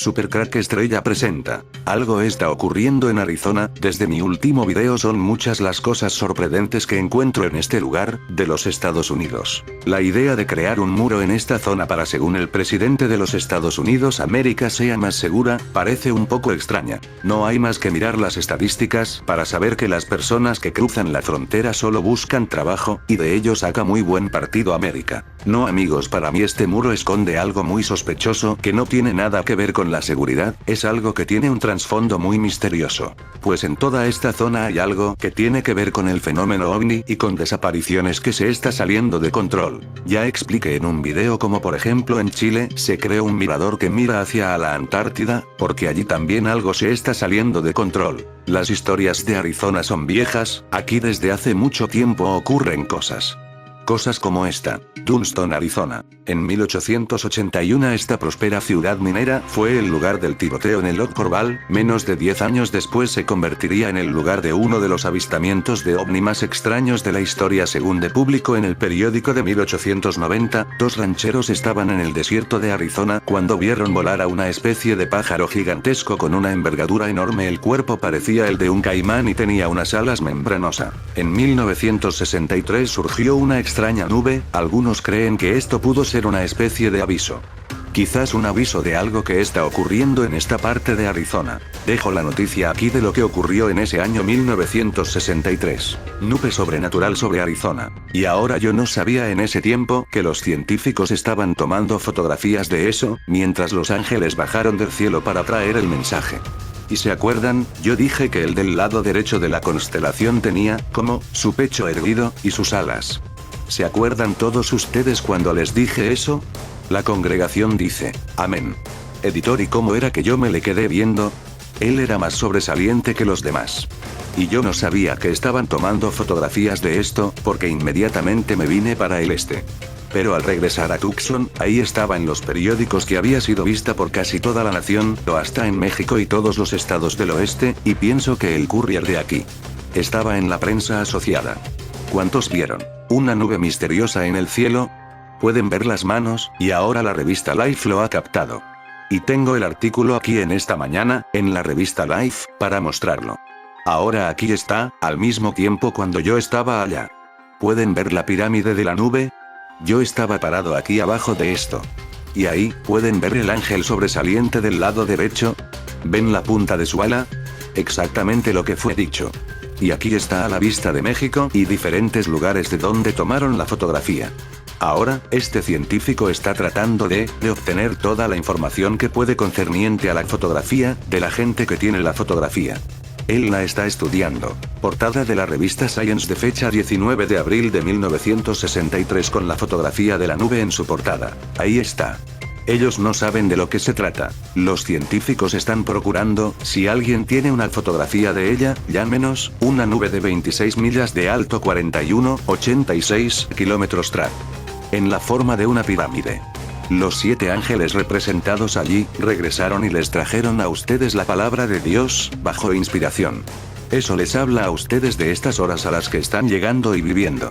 Supercrack Estrella presenta. Algo está ocurriendo en Arizona. Desde mi último video son muchas las cosas sorprendentes que encuentro en este lugar, de los Estados Unidos. La idea de crear un muro en esta zona para, según el presidente de los Estados Unidos, América sea más segura, parece un poco extraña. No hay más que mirar las estadísticas para saber que las personas que cruzan la frontera solo buscan trabajo, y de ello saca muy buen partido América. No amigos, para mí este muro esconde algo muy sospechoso que no tiene nada que ver con la seguridad, es algo que tiene un trasfondo muy misterioso. Pues en toda esta zona hay algo que tiene que ver con el fenómeno ovni y con desapariciones que se está saliendo de control. Ya expliqué en un video como por ejemplo en Chile se creó un mirador que mira hacia la Antártida, porque allí también algo se está saliendo de control. Las historias de Arizona son viejas, aquí desde hace mucho tiempo ocurren cosas. Cosas como esta. Dunston, Arizona. En 1881 esta próspera ciudad minera fue el lugar del tiroteo en el Oak Corral. Menos de 10 años después se convertiría en el lugar de uno de los avistamientos de ovni más extraños de la historia, según The Publico en el periódico de 1890. Dos rancheros estaban en el desierto de Arizona cuando vieron volar a una especie de pájaro gigantesco con una envergadura enorme. El cuerpo parecía el de un caimán y tenía unas alas membranosas. En 1963 surgió una extraña nube. Algunos creen que esto pudo ser una especie de aviso. Quizás un aviso de algo que está ocurriendo en esta parte de Arizona. Dejo la noticia aquí de lo que ocurrió en ese año 1963. Nube sobrenatural sobre Arizona. Y ahora yo no sabía en ese tiempo que los científicos estaban tomando fotografías de eso, mientras los ángeles bajaron del cielo para traer el mensaje. ¿Y se acuerdan? Yo dije que el del lado derecho de la constelación tenía, como, su pecho erguido, y sus alas. ¿Se acuerdan todos ustedes cuando les dije eso? La congregación dice, amén. Editor, ¿y cómo era que yo me le quedé viendo? Él era más sobresaliente que los demás. Y yo no sabía que estaban tomando fotografías de esto, porque inmediatamente me vine para el este. Pero al regresar a Tucson, ahí estaba en los periódicos que había sido vista por casi toda la nación, o hasta en México y todos los estados del oeste, y pienso que el courier de aquí estaba en la prensa asociada. ¿Cuántos vieron una nube misteriosa en el cielo? Pueden ver las manos, y ahora la revista Life lo ha captado. Y tengo el artículo aquí en esta mañana, en la revista Life, para mostrarlo. Ahora aquí está, al mismo tiempo cuando yo estaba allá. ¿Pueden ver la pirámide de la nube? Yo estaba parado aquí abajo de esto. Y ahí, ¿pueden ver el ángel sobresaliente del lado derecho? ¿Ven la punta de su ala? Exactamente lo que fue dicho. Y aquí está a la vista de México y diferentes lugares de donde tomaron la fotografía. Ahora, este científico está tratando de obtener toda la información que puede concerniente a la fotografía, de la gente que tiene la fotografía. Él la está estudiando. Portada de la revista Science de fecha 19 de abril de 1963 con la fotografía de la nube en su portada. Ahí está. Ellos no saben de lo que se trata. Los científicos están procurando, si alguien tiene una fotografía de ella, llámenos, una nube de 26 millas de alto, 86 kilómetros track. En la forma de una pirámide. Los 7 ángeles representados allí, regresaron y les trajeron a ustedes la palabra de Dios, bajo inspiración. Eso les habla a ustedes de estas horas a las que están llegando y viviendo.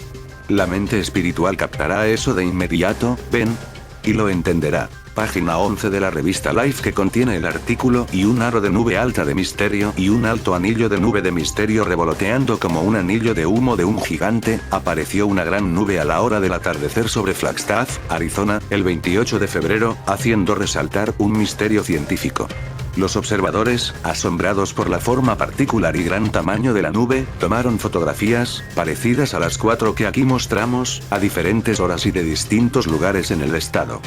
La mente espiritual captará eso de inmediato, ven, y lo entenderá. Página 11 de la revista Life, que contiene el artículo, y un aro de nube alta de misterio y un alto anillo de nube de misterio revoloteando como un anillo de humo de un gigante. Apareció una gran nube a la hora del atardecer sobre Flagstaff, Arizona, el 28 de febrero, haciendo resaltar un misterio científico. Los observadores, asombrados por la forma particular y gran tamaño de la nube, tomaron fotografías, parecidas a las 4 que aquí mostramos, a diferentes horas y de distintos lugares en el estado.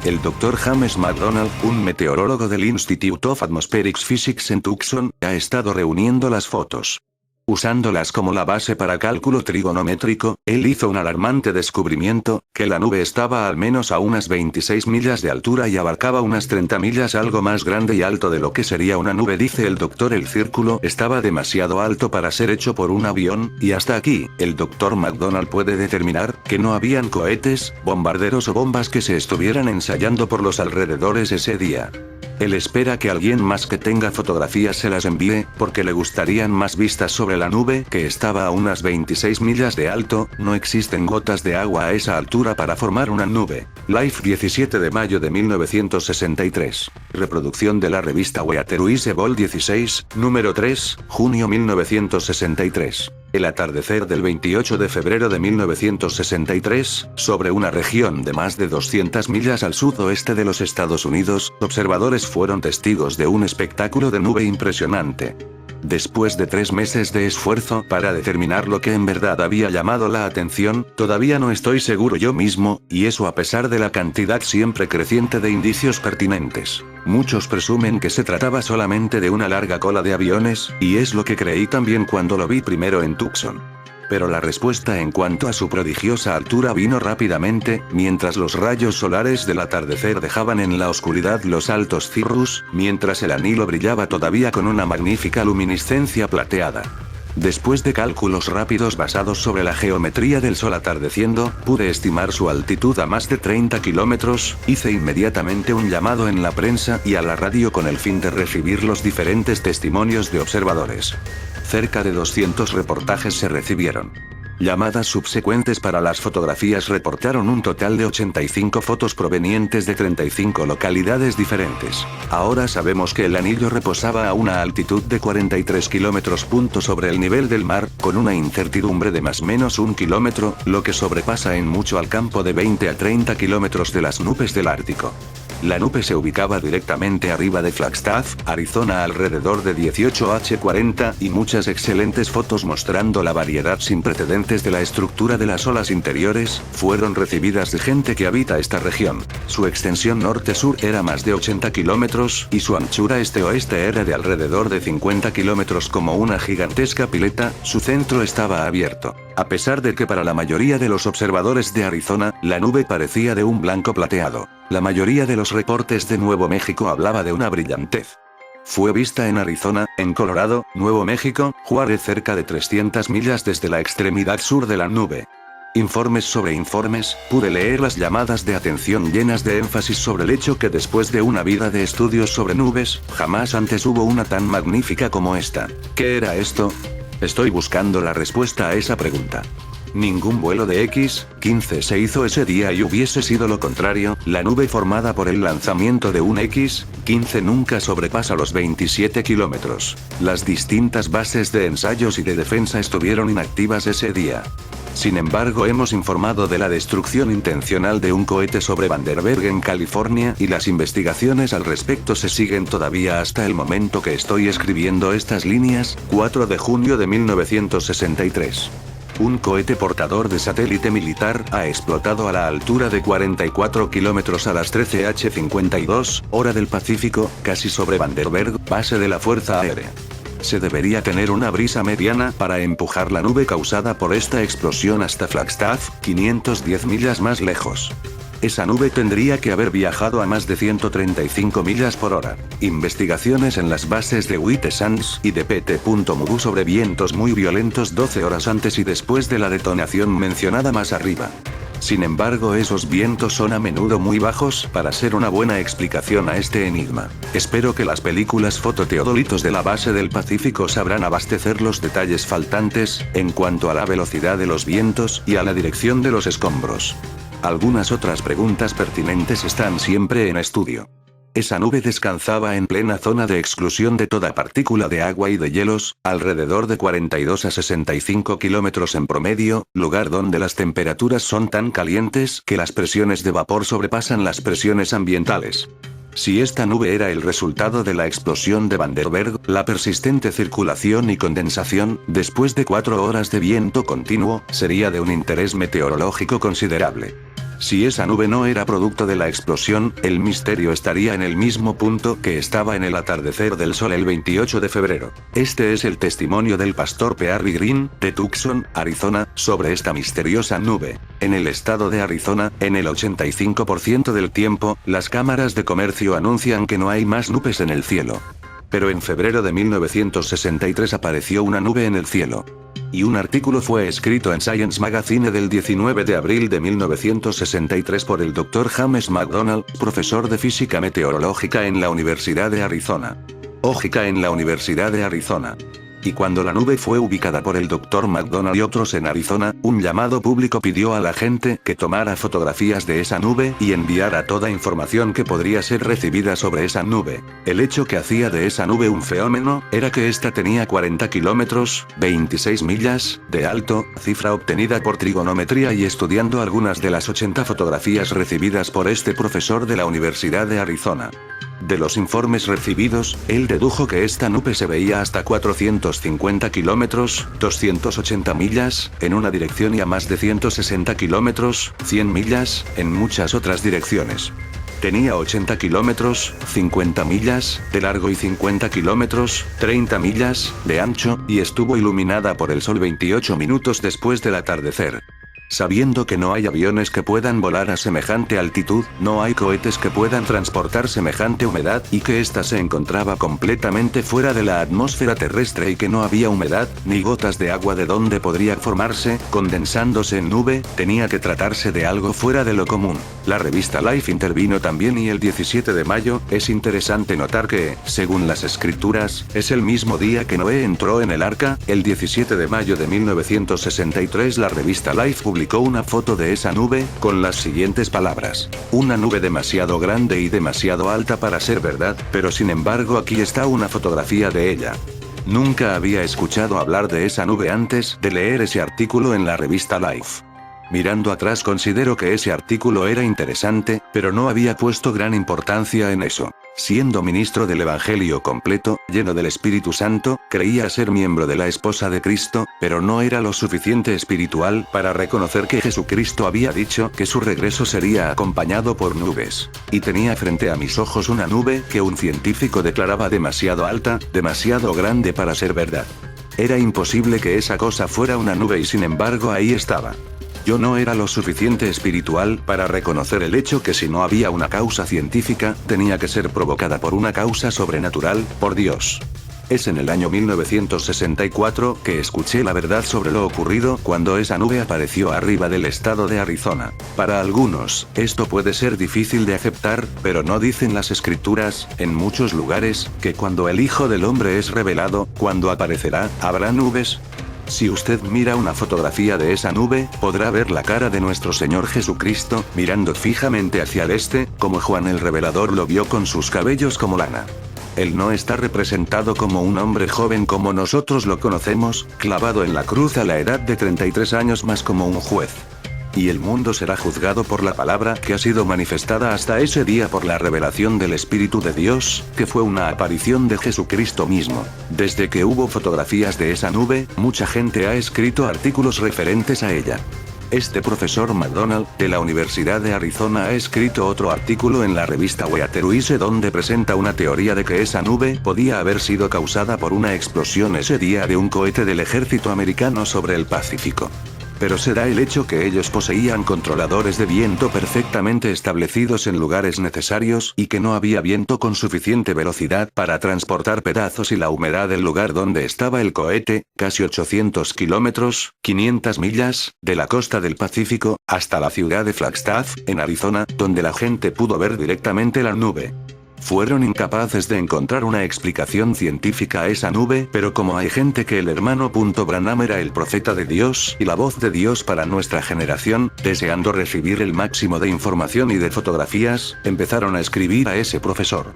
El Dr. James McDonald, un meteorólogo del Institute of Atmospheric Physics en Tucson, ha estado reuniendo las fotos. Usándolas como la base para cálculo trigonométrico, él hizo un alarmante descubrimiento, que la nube estaba al menos a unas 26 millas de altura y abarcaba unas 30 millas, algo más grande y alto de lo que sería una nube, dice el doctor. El círculo estaba demasiado alto para ser hecho por un avión, y hasta aquí, el Dr. McDonald puede determinar, que no habían cohetes, bombarderos o bombas que se estuvieran ensayando por los alrededores ese día. Él espera que alguien más que tenga fotografías se las envíe, porque le gustarían más vistas sobre sobre la nube, que estaba a unas 26 millas de alto, no existen gotas de agua a esa altura para formar una nube. Life 17 de mayo de 1963. Reproducción de la revista Weatheruse Vol 16, número 3, junio 1963. El atardecer del 28 de febrero de 1963, sobre una región de más de 200 millas al sudoeste de los Estados Unidos, observadores fueron testigos de un espectáculo de nube impresionante. Después de 3 meses de esfuerzo para determinar lo que en verdad había llamado la atención, todavía no estoy seguro yo mismo, y eso a pesar de la cantidad siempre creciente de indicios pertinentes. Muchos presumen que se trataba solamente de una larga cola de aviones, y es lo que creí también cuando lo vi primero en Tucson. Pero la respuesta en cuanto a su prodigiosa altura vino rápidamente, mientras los rayos solares del atardecer dejaban en la oscuridad los altos cirrus, mientras el anillo brillaba todavía con una magnífica luminiscencia plateada. Después de cálculos rápidos basados sobre la geometría del sol atardeciendo, pude estimar su altitud a más de 30 kilómetros, hice inmediatamente un llamado en la prensa y a la radio con el fin de recibir los diferentes testimonios de observadores. Cerca de 200 reportajes se recibieron. Llamadas subsecuentes para las fotografías reportaron un total de 85 fotos provenientes de 35 localidades diferentes. Ahora sabemos que el anillo reposaba a una altitud de 43 kilómetros sobre el nivel del mar, con una incertidumbre de más o menos 1 kilómetro, lo que sobrepasa en mucho al campo de 20 a 30 kilómetros de las nubes del Ártico. La nube se ubicaba directamente arriba de Flagstaff, Arizona, alrededor de 18h40, y muchas excelentes fotos mostrando la variedad sin precedentes de la estructura de las olas interiores, fueron recibidas de gente que habita esta región. Su extensión norte-sur era más de 80 kilómetros, y su anchura este-oeste era de alrededor de 50 kilómetros. Como una gigantesca pileta, su centro estaba abierto. A pesar de que para la mayoría de los observadores de Arizona, la nube parecía de un blanco plateado. La mayoría de los reportes de Nuevo México hablaba de una brillantez. Fue vista en Arizona, en Colorado, Nuevo México, Juárez, cerca de 300 millas desde la extremidad sur de la nube. Informes sobre informes, pude leer las llamadas de atención llenas de énfasis sobre el hecho que después de una vida de estudios sobre nubes, jamás antes hubo una tan magnífica como esta. ¿Qué era esto? Estoy buscando la respuesta a esa pregunta. Ningún vuelo de X-15 se hizo ese día y hubiese sido lo contrario, la nube formada por el lanzamiento de un X-15 nunca sobrepasa los 27 kilómetros. Las distintas bases de ensayos y de defensa estuvieron inactivas ese día. Sin embargo, hemos informado de la destrucción intencional de un cohete sobre Vandenberg en California, y las investigaciones al respecto se siguen todavía hasta el momento que estoy escribiendo estas líneas, 4 de junio de 1963. Un cohete portador de satélite militar ha explotado a la altura de 44 kilómetros a las 13h52, hora del Pacífico, casi sobre Vandenberg, base de la Fuerza Aérea. Se debería tener una brisa mediana para empujar la nube causada por esta explosión hasta Flagstaff, 510 millas más lejos. Esa nube tendría que haber viajado a más de 135 millas por hora. Investigaciones en las bases de White Sands y de Pt.Mugu sobre vientos muy violentos 12 horas antes y después de la detonación mencionada más arriba. Sin embargo, esos vientos son a menudo muy bajos para ser una buena explicación a este enigma. Espero que las películas fototeodolitos de la base del Pacífico sabrán abastecer los detalles faltantes, en cuanto a la velocidad de los vientos y a la dirección de los escombros. Algunas otras preguntas pertinentes están siempre en estudio. Esa nube descansaba en plena zona de exclusión de toda partícula de agua y de hielos, alrededor de 42 a 65 kilómetros en promedio, lugar donde las temperaturas son tan calientes que las presiones de vapor sobrepasan las presiones ambientales. Si esta nube era el resultado de la explosión de Vandenberg, la persistente circulación y condensación, después de 4 horas de viento continuo, sería de un interés meteorológico considerable. Si esa nube no era producto de la explosión, el misterio estaría en el mismo punto que estaba en el atardecer del sol el 28 de febrero. Este es el testimonio del pastor Pearry Green, de Tucson, Arizona, sobre esta misteriosa nube. En el estado de Arizona, en el 85% del tiempo, las cámaras de comercio anuncian que no hay más nubes en el cielo. Pero en febrero de 1963 apareció una nube en el cielo. Y un artículo fue escrito en Science Magazine del 19 de abril de 1963 por el Dr. James McDonald, profesor de física meteorológica en la Universidad de Arizona. Ógica en la Universidad de Arizona. Y cuando la nube fue ubicada por el Dr. McDonald y otros en Arizona, un llamado público pidió a la gente que tomara fotografías de esa nube y enviara toda información que podría ser recibida sobre esa nube. El hecho que hacía de esa nube un fenómeno, era que esta tenía 40 kilómetros, 26 millas, de alto, cifra obtenida por trigonometría y estudiando algunas de las 80 fotografías recibidas por este profesor de la Universidad de Arizona. De los informes recibidos, él dedujo que esta nube se veía hasta 450 kilómetros, 280 millas, en una dirección y a más de 160 kilómetros, 100 millas, en muchas otras direcciones. Tenía 80 kilómetros, 50 millas, de largo y 50 kilómetros, 30 millas, de ancho, y estuvo iluminada por el sol 28 minutos después del atardecer. Sabiendo que no hay aviones que puedan volar a semejante altitud, no hay cohetes que puedan transportar semejante humedad, y que ésta se encontraba completamente fuera de la atmósfera terrestre y que no había humedad, ni gotas de agua de donde podría formarse, condensándose en nube, tenía que tratarse de algo fuera de lo común. La revista Life intervino también y el 17 de mayo, es interesante notar que, según las escrituras, es el mismo día que Noé entró en el arca, el 17 de mayo de 1963 la revista Life publicó una foto de esa nube, con las siguientes palabras: una nube demasiado grande y demasiado alta para ser verdad, pero sin embargo aquí está una fotografía de ella. Nunca había escuchado hablar de esa nube antes de leer ese artículo en la revista Life. Mirando atrás considero que ese artículo era interesante, pero no había puesto gran importancia en eso. Siendo ministro del Evangelio completo, lleno del Espíritu Santo, creía ser miembro de la esposa de Cristo, pero no era lo suficiente espiritual para reconocer que Jesucristo había dicho que su regreso sería acompañado por nubes. Y tenía frente a mis ojos una nube que un científico declaraba demasiado alta, demasiado grande para ser verdad. Era imposible que esa cosa fuera una nube y sin embargo ahí estaba. Yo no era lo suficiente espiritual para reconocer el hecho que si no había una causa científica, tenía que ser provocada por una causa sobrenatural, por Dios. Es en el año 1964 que escuché la verdad sobre lo ocurrido cuando esa nube apareció arriba del estado de Arizona. Para algunos, esto puede ser difícil de aceptar, pero ¿no dicen las escrituras, en muchos lugares, que cuando el Hijo del Hombre es revelado, cuando aparecerá, habrá nubes? Si usted mira una fotografía de esa nube, podrá ver la cara de nuestro Señor Jesucristo, mirando fijamente hacia el este, como Juan el Revelador lo vio con sus cabellos como lana. Él no está representado como un hombre joven como nosotros lo conocemos, clavado en la cruz a la edad de 33 años más como un juez. Y el mundo será juzgado por la palabra que ha sido manifestada hasta ese día por la revelación del Espíritu de Dios, que fue una aparición de Jesucristo mismo. Desde que hubo fotografías de esa nube, mucha gente ha escrito artículos referentes a ella. Este profesor McDonald, de la Universidad de Arizona, ha escrito otro artículo en la revista Weatheruse donde presenta una teoría de que esa nube podía haber sido causada por una explosión ese día de un cohete del ejército americano sobre el Pacífico. Pero será el hecho que ellos poseían controladores de viento perfectamente establecidos en lugares necesarios y que no había viento con suficiente velocidad para transportar pedazos y la humedad del lugar donde estaba el cohete, casi 800 kilómetros, 500 millas, de la costa del Pacífico, hasta la ciudad de Flagstaff, en Arizona, donde la gente pudo ver directamente la nube. Fueron incapaces de encontrar una explicación científica a esa nube, pero como hay gente que el hermano Branham era el profeta de Dios y la voz de Dios para nuestra generación, deseando recibir el máximo de información y de fotografías, empezaron a escribir a ese profesor.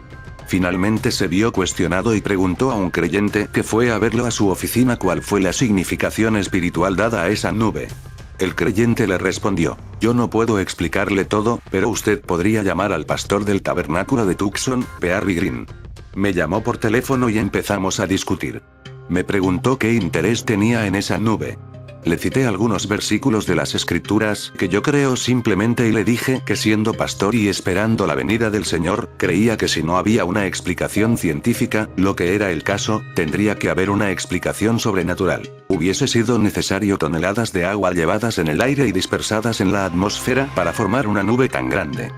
Finalmente se vio cuestionado y preguntó a un creyente que fue a verlo a su oficina cuál fue la significación espiritual dada a esa nube. El creyente le respondió: yo no puedo explicarle todo, pero usted podría llamar al pastor del tabernáculo de Tucson, Pearry Green. Me llamó por teléfono y empezamos a discutir. Me preguntó qué interés tenía en esa nube. Le cité algunos versículos de las escrituras que yo creo simplemente y le dije que siendo pastor y esperando la venida del Señor, creía que si no había una explicación científica, lo que era el caso, tendría que haber una explicación sobrenatural. Hubiese sido necesario toneladas de agua llevadas en el aire y dispersadas en la atmósfera para formar una nube tan grande.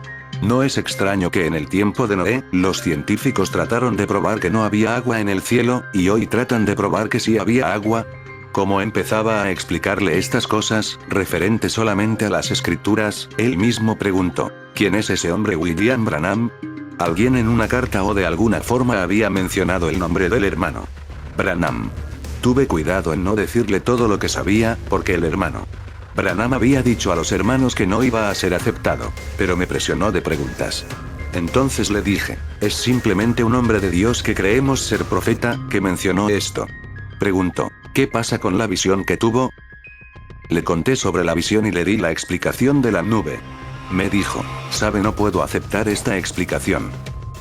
No es extraño que en el tiempo de Noé, los científicos trataron de probar que no había agua en el cielo, y hoy tratan de probar que sí había agua. Como empezaba a explicarle estas cosas, referente solamente a las escrituras, él mismo preguntó: ¿quién es ese hombre William Branham? Alguien en una carta o de alguna forma había mencionado el nombre del hermano Branham. Tuve cuidado en no decirle todo lo que sabía, porque el hermano Branham había dicho a los hermanos que no iba a ser aceptado, pero me presionó de preguntas. Entonces le dije, es simplemente un hombre de Dios que creemos ser profeta, que mencionó esto. Preguntó, ¿qué pasa con la visión que tuvo? Le conté sobre la visión y le di la explicación de la nube. Me dijo, ¿sabe? No puedo aceptar esta explicación.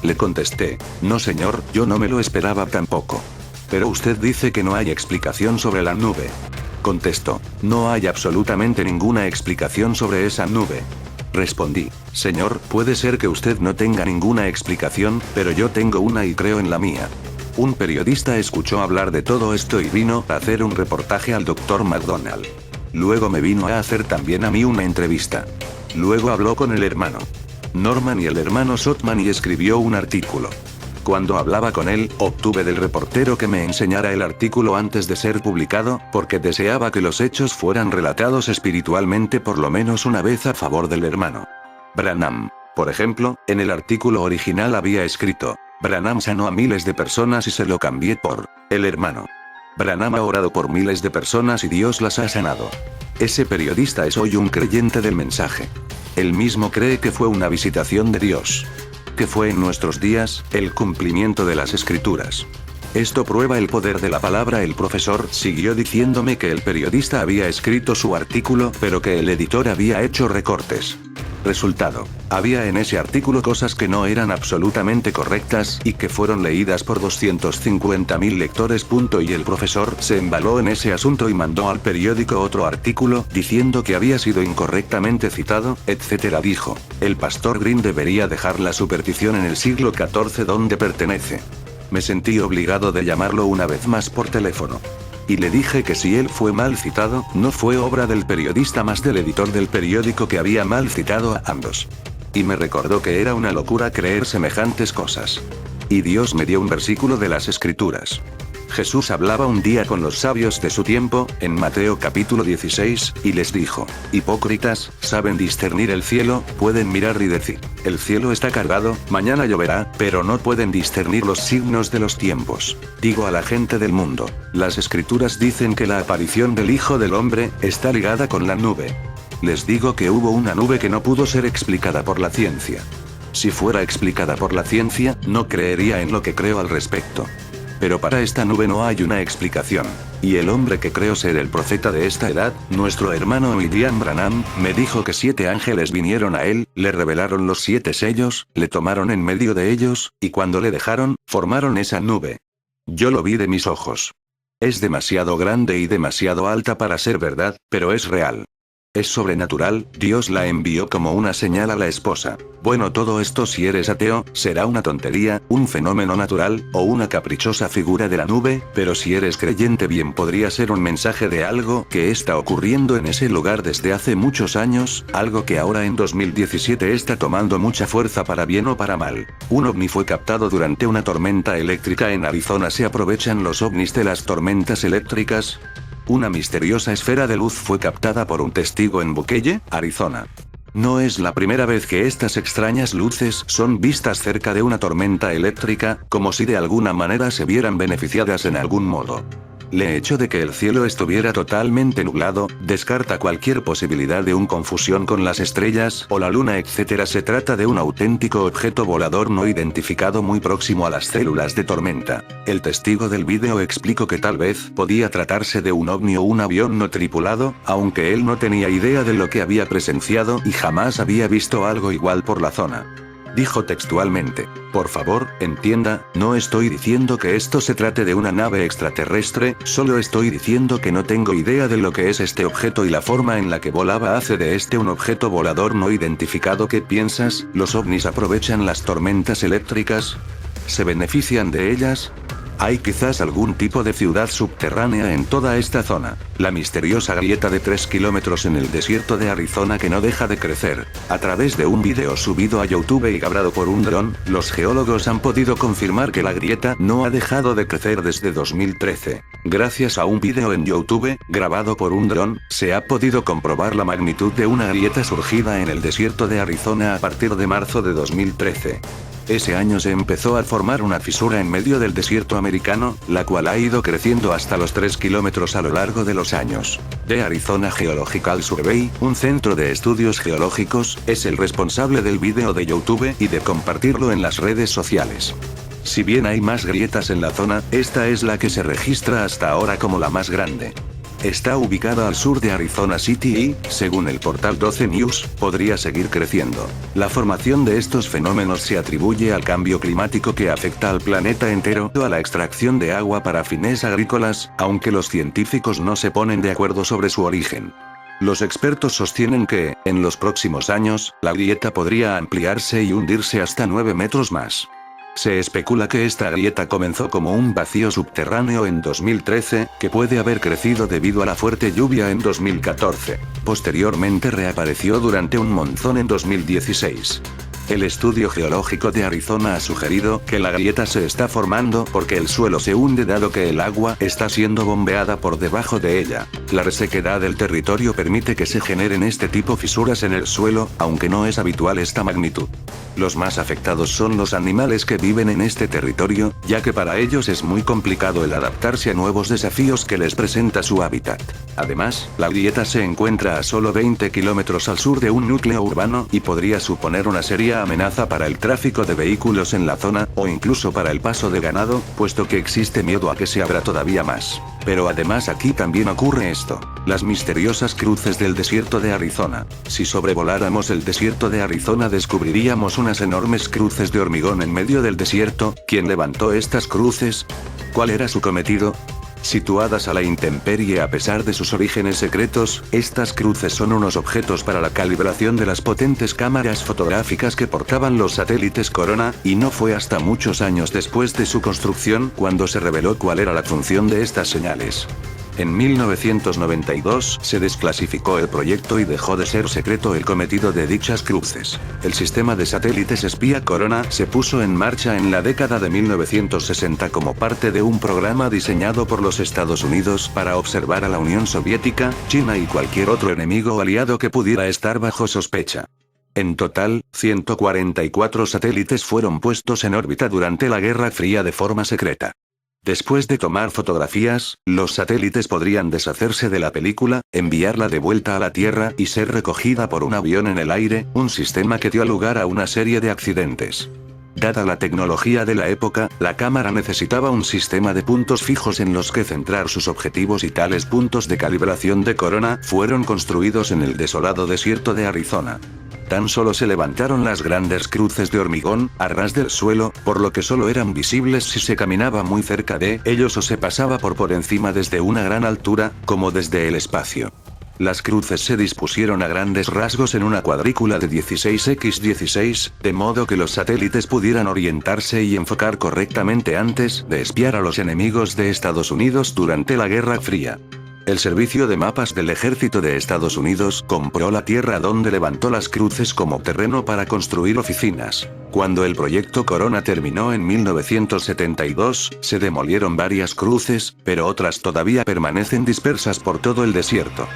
Le contesté, no señor, yo no me lo esperaba tampoco. Pero usted dice que no hay explicación sobre la nube. Contestó, no hay absolutamente ninguna explicación sobre esa nube. Respondí, señor, puede ser que usted no tenga ninguna explicación, pero yo tengo una y creo en la mía. Un periodista escuchó hablar de todo esto y vino a hacer un reportaje al Dr. McDonald. Luego me vino a hacer también a mí una entrevista. Luego habló con el hermano Norman y el hermano Sotman y escribió un artículo. Cuando hablaba con él, obtuve del reportero que me enseñara el artículo antes de ser publicado, porque deseaba que los hechos fueran relatados espiritualmente por lo menos una vez a favor del hermano Branham. Por ejemplo, en el artículo original había escrito, Branham sanó a miles de personas y se lo cambié por, el hermano Branham ha orado por miles de personas y Dios las ha sanado. Ese periodista es hoy un creyente del mensaje. Él mismo cree que fue una visitación de Dios. Que fue en nuestros días, el cumplimiento de las escrituras. Esto prueba el poder de la palabra. El profesor siguió diciéndome que el periodista había escrito su artículo, pero que el editor había hecho recortes. Resultado, había en ese artículo cosas que no eran absolutamente correctas, y que fueron leídas por 250.000 lectores. Y el profesor se embaló en ese asunto y mandó al periódico otro artículo, diciendo que había sido incorrectamente citado, etc. Dijo, el pastor Green debería dejar la superstición en el siglo XIV donde pertenece. Me sentí obligado de llamarlo una vez más por teléfono. Y le dije que si él fue mal citado, no fue obra del periodista más del editor del periódico que había mal citado a ambos. Y me recordó que era una locura creer semejantes cosas. Y Dios me dio un versículo de las Escrituras. Jesús hablaba un día con los sabios de su tiempo, en Mateo capítulo 16, y les dijo, hipócritas, saben discernir el cielo, pueden mirar y decir, el cielo está cargado, mañana lloverá, pero no pueden discernir los signos de los tiempos. Digo a la gente del mundo, las Escrituras dicen que la aparición del Hijo del Hombre está ligada con la nube. Les digo que hubo una nube que no pudo ser explicada por la ciencia. Si fuera explicada por la ciencia, no creería en lo que creo al respecto. Pero para esta nube no hay una explicación. Y el hombre que creo ser el profeta de esta edad, nuestro hermano William Branham, me dijo que 7 ángeles vinieron a él, le revelaron los 7 sellos, le tomaron en medio de ellos, y cuando le dejaron, formaron esa nube. Yo lo vi de mis ojos. Es demasiado grande y demasiado alta para ser verdad, pero es real. Es sobrenatural, Dios la envió como una señal a la esposa. Bueno, todo esto si eres ateo, será una tontería, un fenómeno natural, o una caprichosa figura de la nube, pero si eres creyente bien podría ser un mensaje de algo que está ocurriendo en ese lugar desde hace muchos años, algo que ahora en 2017 está tomando mucha fuerza para bien o para mal. Un ovni fue captado durante una tormenta eléctrica en Arizona. ¿Se aprovechan los ovnis de las tormentas eléctricas? Una misteriosa esfera de luz fue captada por un testigo en Bukeye, Arizona. No es la primera vez que estas extrañas luces son vistas cerca de una tormenta eléctrica, como si de alguna manera se vieran beneficiadas en algún modo. El hecho de que el cielo estuviera totalmente nublado, descarta cualquier posibilidad de una confusión con las estrellas o la luna, etc. Se trata de un auténtico objeto volador no identificado muy próximo a las células de tormenta. El testigo del vídeo explicó que tal vez podía tratarse de un ovni o un avión no tripulado, aunque él no tenía idea de lo que había presenciado y jamás había visto algo igual por la zona. Dijo textualmente, por favor, entienda, no estoy diciendo que esto se trate de una nave extraterrestre, solo estoy diciendo que no tengo idea de lo que es este objeto y la forma en la que volaba hace de este un objeto volador no identificado. ¿Qué piensas? ¿Los ovnis aprovechan las tormentas eléctricas? ¿Se benefician de ellas? Hay quizás algún tipo de ciudad subterránea en toda esta zona. La misteriosa grieta de 3 kilómetros en el desierto de Arizona que no deja de crecer. A través de un video subido a YouTube y grabado por un dron, los geólogos han podido confirmar que la grieta no ha dejado de crecer desde 2013. Gracias a un video en YouTube, grabado por un dron, se ha podido comprobar la magnitud de una grieta surgida en el desierto de Arizona a partir de marzo de 2013. Ese año se empezó a formar una fisura en medio del desierto americano, la cual ha ido creciendo hasta los 3 kilómetros a lo largo de los años. The Arizona Geological Survey, un centro de estudios geológicos, es el responsable del vídeo de YouTube y de compartirlo en las redes sociales. Si bien hay más grietas en la zona, esta es la que se registra hasta ahora como la más grande. Está ubicada al sur de Arizona City y, según el portal 12 News, podría seguir creciendo. La formación de estos fenómenos se atribuye al cambio climático que afecta al planeta entero o a la extracción de agua para fines agrícolas, aunque los científicos no se ponen de acuerdo sobre su origen. Los expertos sostienen que, en los próximos años, la grieta podría ampliarse y hundirse hasta 9 metros más. Se especula que esta grieta comenzó como un vacío subterráneo en 2013, que puede haber crecido debido a la fuerte lluvia en 2014. Posteriormente reapareció durante un monzón en 2016. El estudio geológico de Arizona ha sugerido que la grieta se está formando porque el suelo se hunde dado que el agua está siendo bombeada por debajo de ella. La resequedad del territorio permite que se generen este tipo fisuras en el suelo, aunque no es habitual esta magnitud. Los más afectados son los animales que viven en este territorio, ya que para ellos es muy complicado el adaptarse a nuevos desafíos que les presenta su hábitat. Además, la grieta se encuentra a solo 20 kilómetros al sur de un núcleo urbano y podría suponer una seria amenaza para el tráfico de vehículos en la zona, o incluso para el paso de ganado, puesto que existe miedo a que se abra todavía más. Pero además aquí también ocurre esto. Las misteriosas cruces del desierto de Arizona. Si sobrevoláramos el desierto de Arizona descubriríamos unas enormes cruces de hormigón en medio del desierto. ¿Quién levantó estas cruces? ¿Cuál era su cometido? Situadas a la intemperie a pesar de sus orígenes secretos, estas cruces son unos objetos para la calibración de las potentes cámaras fotográficas que portaban los satélites Corona, y no fue hasta muchos años después de su construcción cuando se reveló cuál era la función de estas señales. En 1992 se desclasificó el proyecto y dejó de ser secreto el cometido de dichas cruces. El sistema de satélites espía Corona se puso en marcha en la década de 1960 como parte de un programa diseñado por los Estados Unidos para observar a la Unión Soviética, China y cualquier otro enemigo o aliado que pudiera estar bajo sospecha. En total, 144 satélites fueron puestos en órbita durante la Guerra Fría de forma secreta. Después de tomar fotografías, los satélites podrían deshacerse de la película, enviarla de vuelta a la Tierra y ser recogida por un avión en el aire, un sistema que dio lugar a una serie de accidentes. Dada la tecnología de la época, la cámara necesitaba un sistema de puntos fijos en los que centrar sus objetivos y tales puntos de calibración de Corona fueron construidos en el desolado desierto de Arizona. Tan solo se levantaron las grandes cruces de hormigón, a ras del suelo, por lo que solo eran visibles si se caminaba muy cerca de ellos o se pasaba por encima desde una gran altura, como desde el espacio. Las cruces se dispusieron a grandes rasgos en una cuadrícula de 16x16, de modo que los satélites pudieran orientarse y enfocar correctamente antes de espiar a los enemigos de Estados Unidos durante la Guerra Fría. El Servicio de Mapas del Ejército de Estados Unidos compró la tierra donde levantó las cruces como terreno para construir oficinas. Cuando el proyecto Corona terminó en 1972, se demolieron varias cruces, pero otras todavía permanecen dispersas por todo el desierto.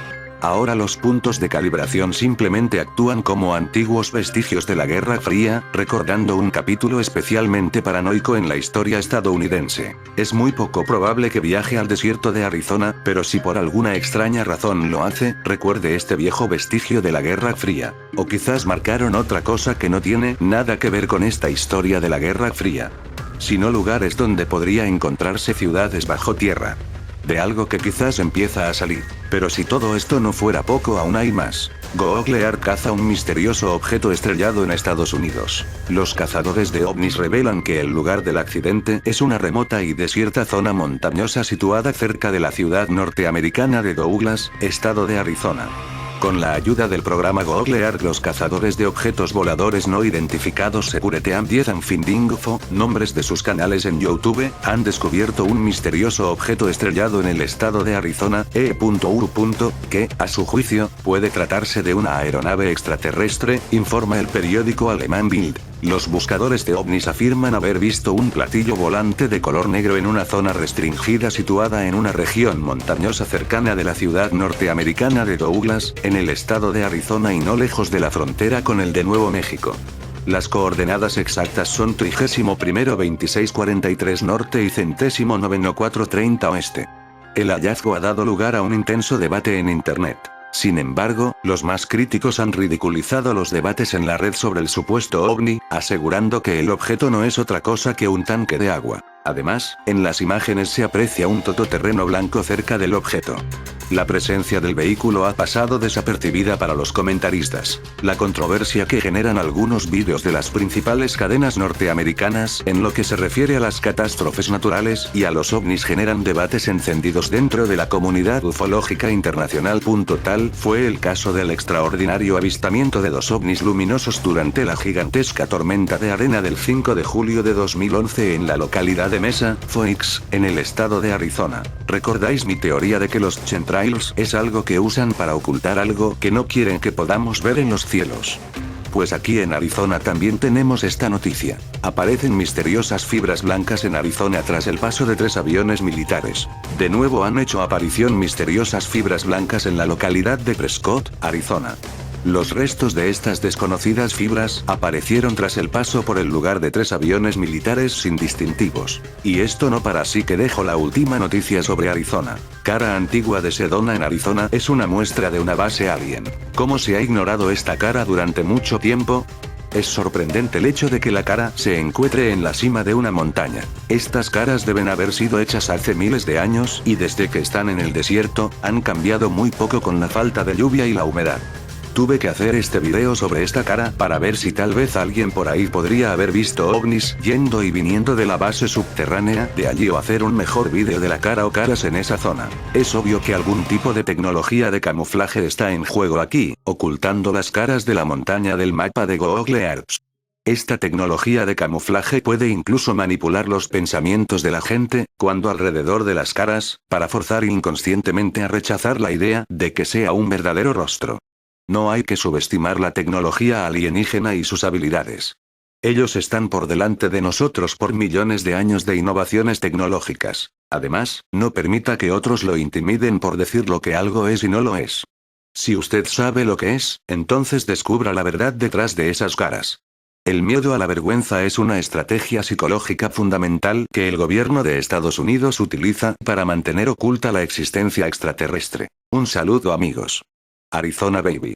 Ahora los puntos de calibración simplemente actúan como antiguos vestigios de la Guerra Fría, recordando un capítulo especialmente paranoico en la historia estadounidense. Es muy poco probable que viaje al desierto de Arizona, pero si por alguna extraña razón lo hace, recuerde este viejo vestigio de la Guerra Fría. O quizás marcaron otra cosa que no tiene nada que ver con esta historia de la Guerra Fría, sino lugares donde podría encontrarse ciudades bajo tierra. De algo que quizás empieza a salir. Pero si todo esto no fuera poco, aún hay más. Google Earth caza un misterioso objeto estrellado en Estados Unidos. Los cazadores de ovnis revelan que el lugar del accidente es una remota y desierta zona montañosa situada cerca de la ciudad norteamericana de Douglas, estado de Arizona. Con la ayuda del programa Google Earth, los cazadores de objetos voladores no identificados Security and Finding UFO, nombres de sus canales en YouTube, han descubierto un misterioso objeto estrellado en el estado de Arizona, que, a su juicio, puede tratarse de una aeronave extraterrestre, informa el periódico alemán Bild. Los buscadores de ovnis afirman haber visto un platillo volante de color negro en una zona restringida situada en una región montañosa cercana de la ciudad norteamericana de Douglas, en el estado de Arizona y no lejos de la frontera con el de Nuevo México. Las coordenadas exactas son 31.2643 norte y 109.430 oeste. El hallazgo ha dado lugar a un intenso debate en Internet. Sin embargo, los más críticos han ridiculizado los debates en la red sobre el supuesto ovni, asegurando que el objeto no es otra cosa que un tanque de agua. Además, en las imágenes se aprecia un todoterreno blanco cerca del objeto. La presencia del vehículo ha pasado desapercibida para los comentaristas. La controversia que generan algunos vídeos de las principales cadenas norteamericanas en lo que se refiere a las catástrofes naturales y a los ovnis generan debates encendidos dentro de la comunidad ufológica internacional. Tal fue el caso del extraordinario avistamiento de 2 ovnis luminosos durante la gigantesca tormenta de arena del 5 de julio de 2011 en la localidad de Mesa, Phoenix, en el estado de Arizona. ¿Recordáis mi teoría de que los chemtrails es algo que usan para ocultar algo que no quieren que podamos ver en los cielos? Pues aquí en Arizona también tenemos esta noticia. Aparecen misteriosas fibras blancas en Arizona tras el paso de 3 aviones militares. De nuevo han hecho aparición misteriosas fibras blancas en la localidad de Prescott, Arizona. Los restos de estas desconocidas fibras aparecieron tras el paso por el lugar de 3 aviones militares sin distintivos. Y esto no para, así que dejo la última noticia sobre Arizona. Cara antigua de Sedona en Arizona es una muestra de una base alien. ¿Cómo se ha ignorado esta cara durante mucho tiempo? Es sorprendente el hecho de que la cara se encuentre en la cima de una montaña. Estas caras deben haber sido hechas hace miles de años y desde que están en el desierto, han cambiado muy poco con la falta de lluvia y la humedad. Tuve que hacer este video sobre esta cara para ver si tal vez alguien por ahí podría haber visto ovnis yendo y viniendo de la base subterránea de allí o hacer un mejor video de la cara o caras en esa zona. Es obvio que algún tipo de tecnología de camuflaje está en juego aquí, ocultando las caras de la montaña del mapa de Google Earth. Esta tecnología de camuflaje puede incluso manipular los pensamientos de la gente, cuando alrededor de las caras, para forzar inconscientemente a rechazar la idea de que sea un verdadero rostro. No hay que subestimar la tecnología alienígena y sus habilidades. Ellos están por delante de nosotros por millones de años de innovaciones tecnológicas. Además, no permita que otros lo intimiden por decir lo que algo es y no lo es. Si usted sabe lo que es, entonces descubra la verdad detrás de esas caras. El miedo a la vergüenza es una estrategia psicológica fundamental que el gobierno de Estados Unidos utiliza para mantener oculta la existencia extraterrestre. Un saludo, amigos. Arizona Baby.